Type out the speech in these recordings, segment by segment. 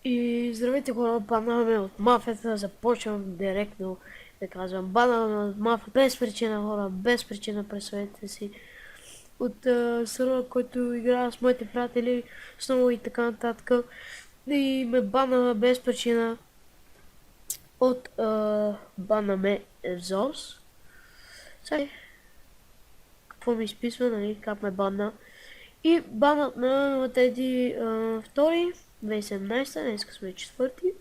И здравейте хора, банаме от мафията, започвам директно да казвам банаме от мафия, без причина хора, без причина представете си. От сървър, който играя с моите приятели, снова и така нататък. И ме бана без причина от банаме Евзос. Сега, какво ми изписва, нали, как ме банна. И банът на тези 2 2017, днеска сме 4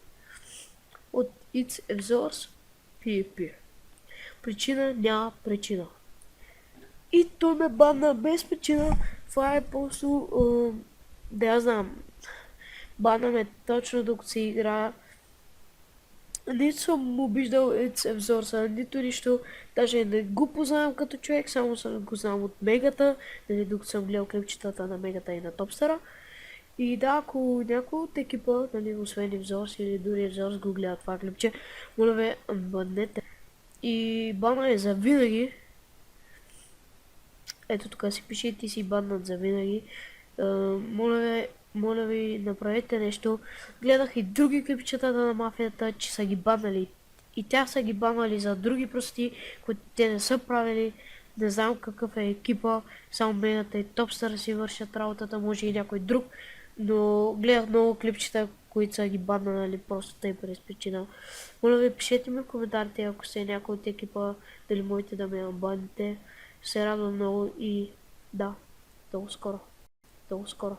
от It's Exhaust PvP. Причина няма причина. И той ме бана без причина. Това е просто... да я знам. Бана ме точно докато се игра. Нито съм обиждал It's Exhaust, нито нищо. Даже не го познавам като човек, само съм го знам от Мегата. Нали, докато съм гледал клипчетата на Мегата и на Топстера. И да, ако някой от екипа, нали, освен Евзорс или дори Евзорс го гледа това клипче, моля ви, бъднете. И бана е за винаги. Ето тук си пише и ти си баннат за винаги. Моля ви, направете нещо. Гледах и други клипчета на мафията, че са ги банали. И тях са ги банали за други прости, които те не са правили. Не знам какъв е екипа, само Мегата и Топстър си вършат работата, може и някой друг. Но гледах много клипчета, които са ги банали просто тъй през причина. Моля ви, пишете ми в коментарите, ако сте някой от екипа, дали можете да ме баните. Се радвам много и да, до скоро. До скоро.